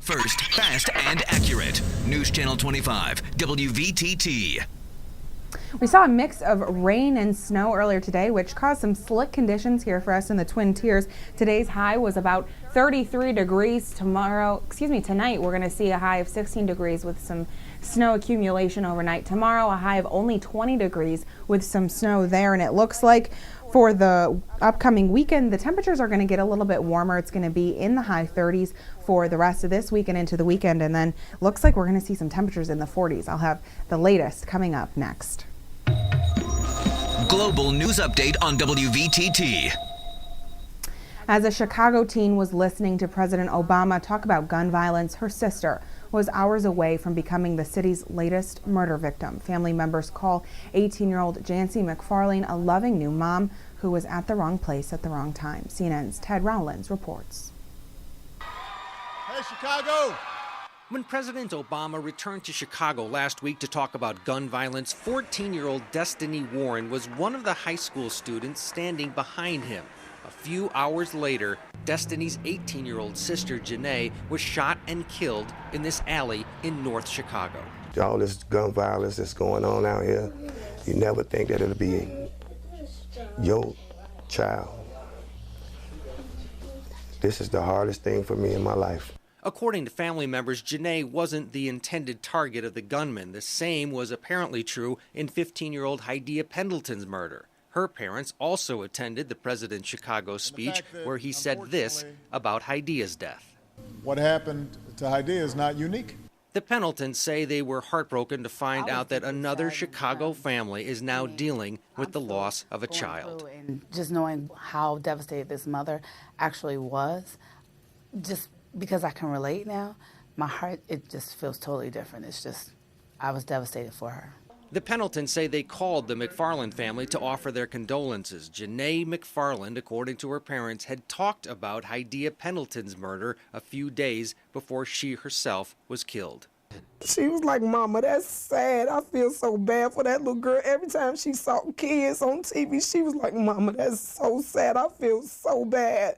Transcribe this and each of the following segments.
First, fast, and accurate. News Channel 25, WVTT. We saw a mix of rain and snow earlier today, which caused some slick conditions here for us in the Twin Tiers. Today's high was about 33 degrees. Tonight we're going to see a high of 16 degrees with some snow accumulation overnight. Tomorrow, a high of only 20 degrees with some snow there, and it looks like for the upcoming weekend, the temperatures are going to get a little bit warmer. It's going to be in the high 30s for the rest of this week and into the weekend, and then looks like we're going to see some temperatures in the 40s. I'll have the latest coming up next. Global news update on WVTT. As a Chicago teen was listening to President Obama talk about gun violence, her sister was hours away from becoming the city's latest murder victim. Family members call 18-year-old Jancy McFarlane a loving new mom who was at the wrong place at the wrong time. CNN's Ted Rowlands reports. Hey, Chicago! When President Obama returned to Chicago last week to talk about gun violence, 14-year-old Destiny Warren was one of the high school students standing behind him. A few hours later, Destiny's 18-year-old sister, Janae, was shot and killed in this alley in North Chicago. All this gun violence that's going on out here, you never think that it'll be your child. This is the hardest thing for me in my life. According to family members, Janae wasn't the intended target of the gunman. The same was apparently true in 15-year-old Hydea Pendleton's murder. Her parents also attended the president's Chicago speech where he said this about Hydea's death. What happened to Hydea is not unique. The Pendletons say they were heartbroken to find out that another Chicago family is now dealing with the loss of a child. And just knowing how devastated this mother actually was, just because I can relate now, my heart, it just feels totally different. It's just, I was devastated for her. The Pendletons say they called the McFarland family to offer their condolences. Janae McFarland, according to her parents, had talked about Hydea Pendleton's murder a few days before she herself was killed. She was like, "Mama, that's sad. I feel so bad for that little girl." Every time she saw kids on TV, she was like, "Mama, that's so sad. I feel so bad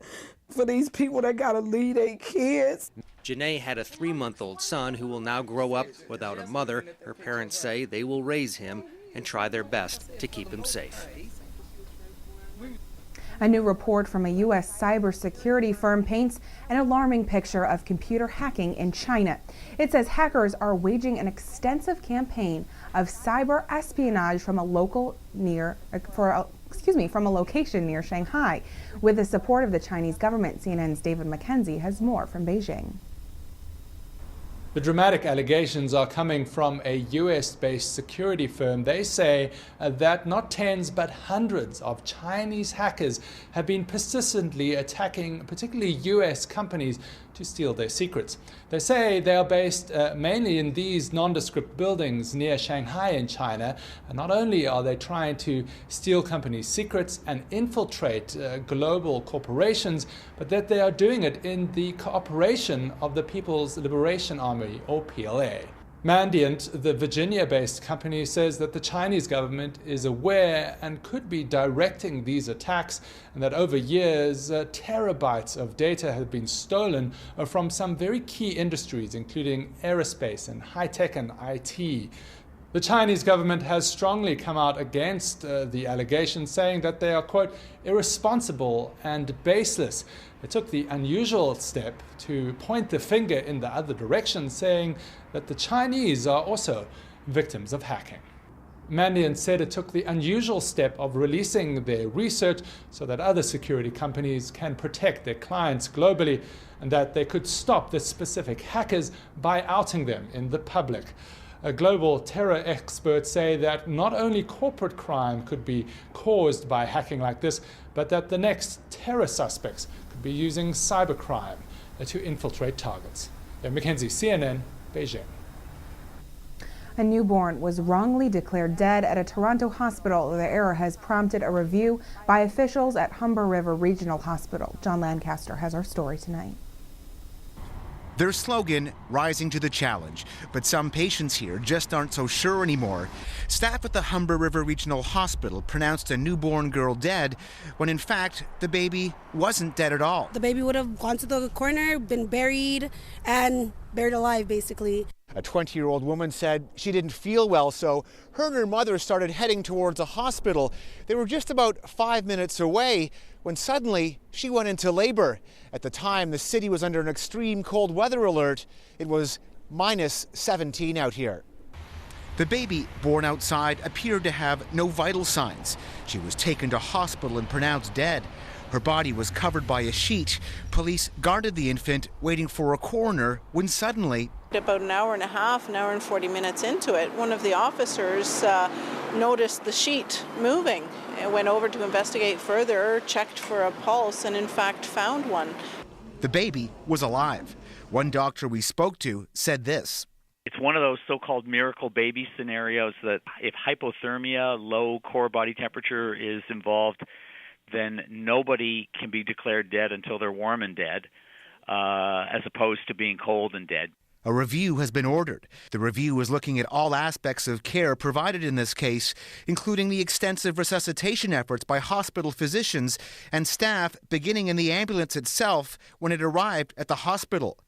for these people that gotta leave their kids." Janae had a 3-month-old son who will now grow up without a mother. Her parents say they will raise him and try their best to keep him safe. A new report from a U.S. cybersecurity firm paints an alarming picture of computer hacking in China. It says hackers are waging an extensive campaign of cyber espionage from a location near Shanghai. With the support of the Chinese government, CNN's David McKenzie has more from Beijing. The dramatic allegations are coming from a US-based security firm. They say that not tens but hundreds of Chinese hackers have been persistently attacking particularly US companies to steal their secrets. They say they are based mainly in these nondescript buildings near Shanghai in China. And not only are they trying to steal companies' secrets and infiltrate global corporations, but that they are doing it in the cooperation of the People's Liberation Army, or PLA. Mandiant, the Virginia-based company, says that the Chinese government is aware and could be directing these attacks, and that over years, terabytes of data have been stolen from some very key industries, including aerospace and high-tech and IT. The Chinese government has strongly come out against the allegations, saying that they are, quote, irresponsible and baseless. They took the unusual step to point the finger in the other direction, saying that the Chinese are also victims of hacking. Mandiant said it took the unusual step of releasing their research so that other security companies can protect their clients globally, and that they could stop the specific hackers by outing them in the public. Global terror experts say that not only corporate crime could be caused by hacking like this, but that the next terror suspects could be using cybercrime to infiltrate targets. Mackenzie, CNN, Beijing. A newborn was wrongly declared dead at a Toronto hospital. The error has prompted a review by officials at Humber River Regional Hospital. John Lancaster has our story tonight. Their slogan, rising to the challenge. But some patients here just aren't so sure anymore. Staff at the Humber River Regional Hospital pronounced a newborn girl dead when in fact the baby wasn't dead at all. The baby would have gone to the corner, been buried, and buried alive basically. A 20-year-old woman said she didn't feel well, so her and her mother started heading towards a hospital. They were just about 5 minutes away when suddenly she went into labor. At the time, the city was under an extreme cold weather alert. It was minus 17 out here. The baby born outside appeared to have no vital signs. She was taken to hospital and pronounced dead. Her body was covered by a sheet. Police guarded the infant, waiting for a coroner, when suddenly... About an hour and a half, an hour and 40 minutes into it, one of the officers noticed the sheet moving. It went over to investigate further, checked for a pulse, and in fact found one. The baby was alive. One doctor we spoke to said this. It's one of those so-called miracle baby scenarios that if hypothermia, low core body temperature is involved, then nobody can be declared dead until they're warm and dead, as opposed to being cold and dead. A review has been ordered. The review is looking at all aspects of care provided in this case, including the extensive resuscitation efforts by hospital physicians and staff beginning in the ambulance itself when it arrived at the hospital.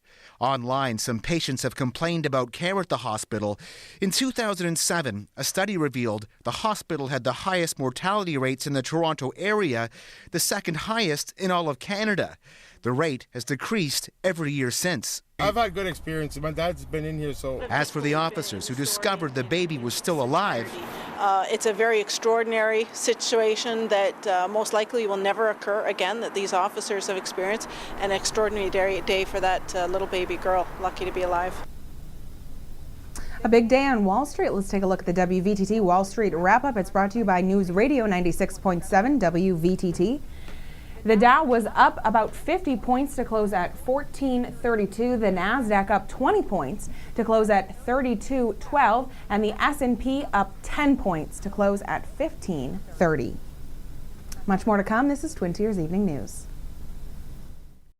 Online, some patients have complained about care at the hospital. In 2007, a study revealed the hospital had the highest mortality rates in the Toronto area, the second highest in all of Canada. The rate has decreased every year since. I've had good experience. My dad's been in here, so... As for the officers who discovered the baby was still alive... It's a very extraordinary situation that most likely will never occur again, that these officers have experienced. An extraordinary day for that little baby girl, lucky to be alive. A big day on Wall Street. Let's take a look at the WVTT Wall Street wrap-up. It's brought to you by News Radio 96.7 WVTT. The Dow was up about 50 points to close at 1432. The Nasdaq up 20 points to close at 3212, and the S&P up 10 points to close at 1530. Much more to come. This is Twin Tiers Evening News.